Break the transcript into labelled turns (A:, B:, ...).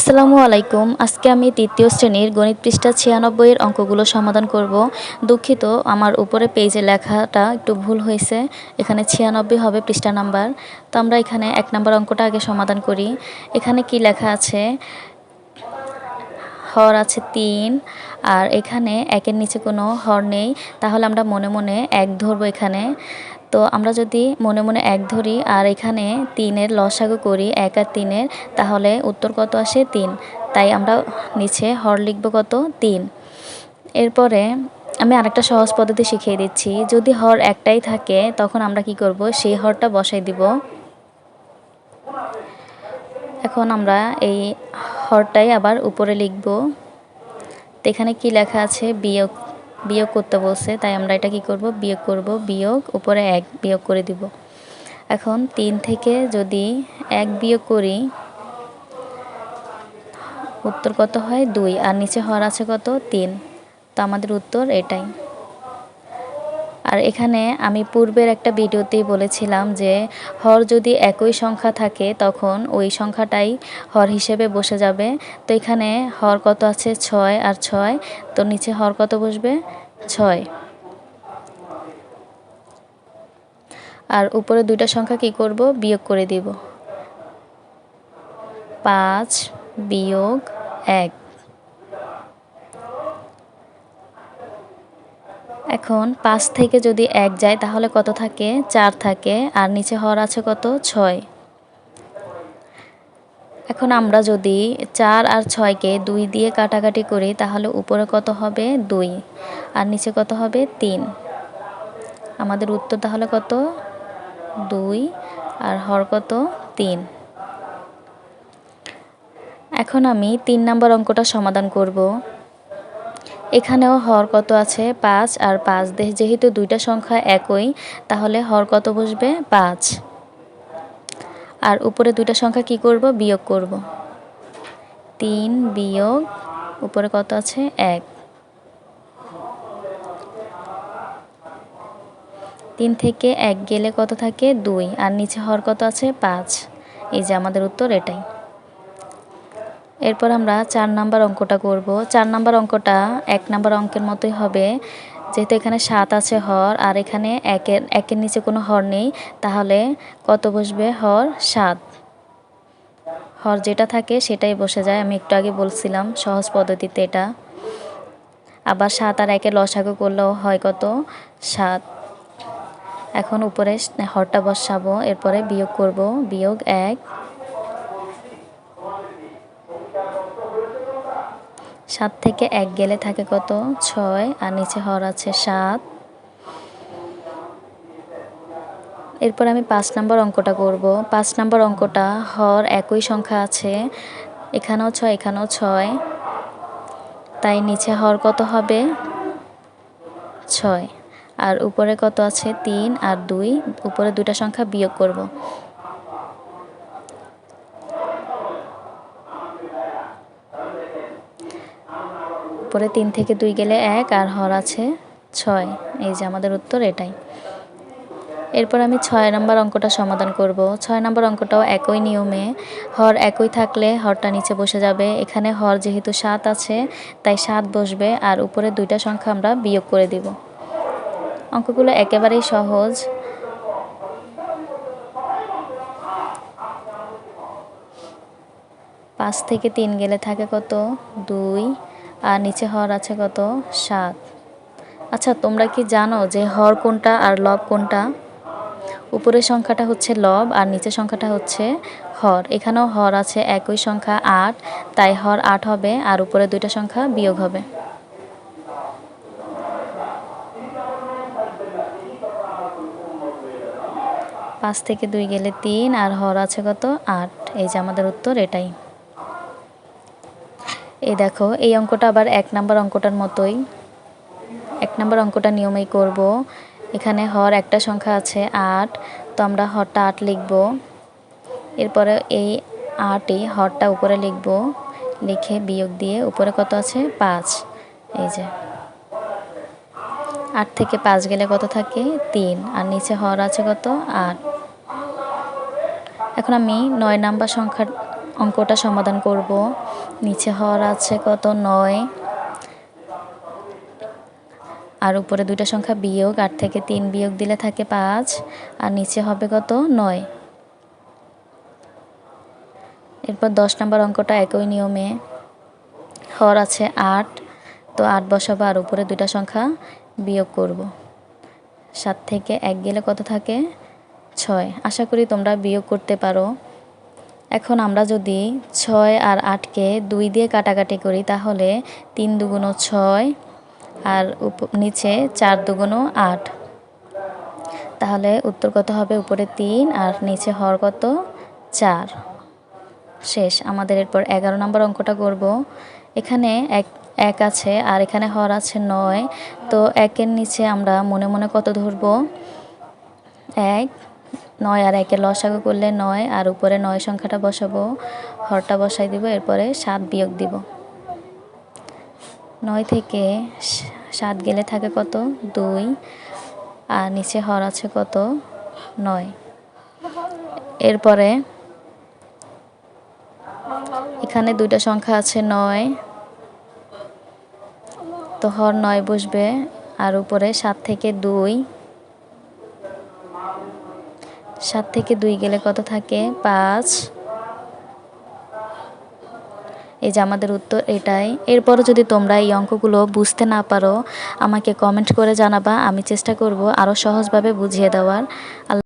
A: আসসালামু আলাইকুম। আজকে আমি তৃতীয় শ্রেণীর গণিত পৃষ্ঠা ৯৬ এর অঙ্কগুলো সমাধান করব। দুঃখিত, আমার উপরে পেজে লেখাটা একটু ভুল হয়েছে। এখানে ৯৬ হবে পৃষ্ঠা নাম্বার। তো আমরা এখানে ১ নাম্বার অঙ্কটা আগে সমাধান করি। এখানে কি লেখা আছে? হর আছে ৩ আর এখানে ১-এর নিচে কোনো হর নেই, তাহলে আমরা মনে মনে ১ ধরবো এখানে। তো আমরা যদি মনে মনে ১ ধরি আর এখানে ৩-এর লসাগু করি ১ আর ৩-এর, তাহলে উত্তর কত আসে? ৩। তাই আমরা নিচে হর লিখব কত? ৩। এরপরে আমি আরেকটা সহজ পদ্ধতি শিখিয়ে দিচ্ছি। যদি হর একটাই থাকে তখন আমরা কি করব? সেই হরটা বসাই দিব। এখন আমরা এই হরটাই আবার উপরে লিখব। তো এখানে কি লেখা আছে? বিয়োগ করতে বলছে, তাই আমরা এটা কি করব? বিয়োগ করব। বিয়োগ উপরে ১ বিয়োগ করে দিব। এখন ৩ থেকে যদি ১ বিয়োগ করি, উত্তর কত হয়? ২। আর নিচে হর আছে কত? ৩। তো আমাদের উত্তর এটাই। আর এখানে আমি পূর্বের একটা ভিডিওতেই বলেছিলাম যে হর যদি একই সংখ্যা থাকে তখন ওই সংখ্যাটাই হর হিসেবে বসে যাবে। তো এখানে হর কত আছে? ৬ আর ৬। তো নিচে হর কত বসবে? ৬। আর উপরে দুইটা সংখ্যা কি করব? বিয়োগ করে দিব। ৫ বিয়োগ ১। এখন ৫ থেকে যদি ১ যায় তাহলে কত থাকে? ৪ থাকে। আর নিচে হর আছে কত? ৬। এখন আমরা যদি ৪ আর ৬-কে ২ দিয়ে কাটাকাটি করি তাহলে উপরে কত হবে? ২। আর নিচে কত হবে? ৩। আমাদের উত্তর তাহলে কত? ২ আর হর কত? ৩। এখন আমি ৩ নম্বর অঙ্কটা সমাধান করব। এখানেও হর কত আছে? ৫ আর ৫। যেহেতু দুইটা সংখ্যা একই, তাহলে হর কত বসবে? ৫। আর উপরে দুইটা সংখ্যা কি করব? বিয়োগ করব। ৩ বিয়োগ উপরে কত আছে? ১। ৩ থেকে ১ গেলে কত থাকে? ২। আর নিচে হর কত আছে? ৫। এই যে আমাদের উত্তর এটাই। এরপর আমরা ৪ নাম্বার অঙ্কটা করব। ৪ নাম্বার অঙ্কটা ১ নাম্বার অঙ্কের মতোই হবে। যেহেতু এখানে ৭ আছে হর আর এখানে ১-এর নিচে কোনো হর নেই, তাহলে কত বসবে? হর ৭। হর যেটা থাকে সেটাই বসে যায়। আমি একটু আগে বলছিলাম সহজ পদ্ধতিতে এটা। আবার ৭ আর ১-এর লসাগু করলেও হয় কত? ৭। এখন উপরে হরটা বসাবো, এরপরে বিয়োগ করব। বিয়োগ ১। ৭ থেকে ১ গেলে থাকে কত? ৬। আর নিচে হর আছে ৭। এরপর আমি ৫ নম্বর অঙ্কটা করব। ৫ নম্বর অঙ্কটা হর একই সংখ্যা আছে, এখানেও ৬ এখানেও ৬। তাই নিচে হর কত হবে? ৬। আর উপরে কত আছে? ৩ আর ২। উপরে দুইটা সংখ্যা বিয়োগ করব। উপরে ৩ থেকে ২ গেলে ১ আর হর আছে ৬। এই যে আমাদের উত্তর এটাই। এরপর আমি ৬ নম্বর অঙ্কটা সমাধান করব। ৬ নম্বর অঙ্কটাও একই নিয়মে। হর একই থাকলে হরটা নিচে বসে যাবে। এখানে হর যেহেতু ৭ আছে তাই ৭ বসবে আর উপরে দুইটা সংখ্যা আমরা বিয়োগ করে দিব। অঙ্কগুলো একেবারেই সহজ। পাঁচ থেকে ৩ গেলে থাকে কত? ২। আর নিচে হর আছে কত? ৭। আচ্ছা, তোমরা কি জানো যে হর কোনটা আর লব কোনটা? উপরের সংখ্যাটা হচ্ছে লব আর নিচের সংখ্যাটা হচ্ছে হর। এখানেও হর আছে একই সংখ্যা ৮, তাই হর ৮ হবে আর উপরে দুইটা সংখ্যা বিয়োগ হবে। পাঁচ থেকে ২ গেলে ৩ আর হর আছে কত? ৮। এই যে আমাদের উত্তর এটাই। এই দেখো, এই অঙ্কটা আবার ১ নম্বর অঙ্কটার মতোই। ১ নম্বর অঙ্কটা নিয়মেই করব। এখানে হর একটা সংখ্যা আছে ৮, তো আমরা হরটা ৮ লিখব। এরপরে এই ৮ই হরটা উপরে লিখব, লিখে বিয়োগ দিয়ে উপরে কত আছে? ৫। এই যে ৮ থেকে ৫ গেলে কত থাকে? ৩ আর নিচে হর আছে কত? ৮। এখন আমি ৯ নাম্বার অঙ্কটা সমাধান করব। নিচে হর আছে কত 9, আর উপরে দুইটা সংখ্যা বিয়োগ, 8 থেকে 3 বিয়োগ দিলে থাকে 5, আর নিচে হবে কত 9। এরপর 10 নম্বর অঙ্কটা একই নিয়মে, হর আছে 8, তো 8 বসাবো আর উপরে দুইটা সংখ্যা বিয়োগ করব। 7 থেকে 1 গেলে কত থাকে 6। আশা করি তোমরা বিয়োগ করতে পারো। এখন আমরা যদি 6 আর 8কে 2 দিয়ে কাটাকাটি করি তাহলে 3 দুগুণ 6 আর নিচে 4 দুগুণ 8, তাহলে উত্তর কত হবে, উপরে 3 আর নিচে হর কত 4। শেষ। আমাদের এরপর 11 নম্বর অঙ্কটা করব। এখানে এক আছে আর এখানে হর আছে 9, তো 1-এর নিচে আমরা মনে মনে কত ধরব, 1। 9 আর 1-এর লসাগু করলে 9, আর উপরে 9 সংখ্যাটা বসাবো, হরটা বসাই দিব, এরপরে 7 বিয়োগ দিব। 9 থেকে 7 গেলে থাকে কত 2, আর নিচে হর আছে কত 9। এরপরে এখানে দুইটা সংখ্যা আছে 9, তো হর 9 বসবে, আর উপরে 7 থেকে 2, 7 থেকে 2 গেলে কত থাকে 5। এই যে আমাদের উত্তর এটাই। এরপরও যদি তোমরা এই অঙ্কগুলো বুঝতে না পারো আমাকে কমেন্ট করে জানাবা, আমি চেষ্টা করব আরও সহজভাবে বুঝিয়ে দেওয়ার।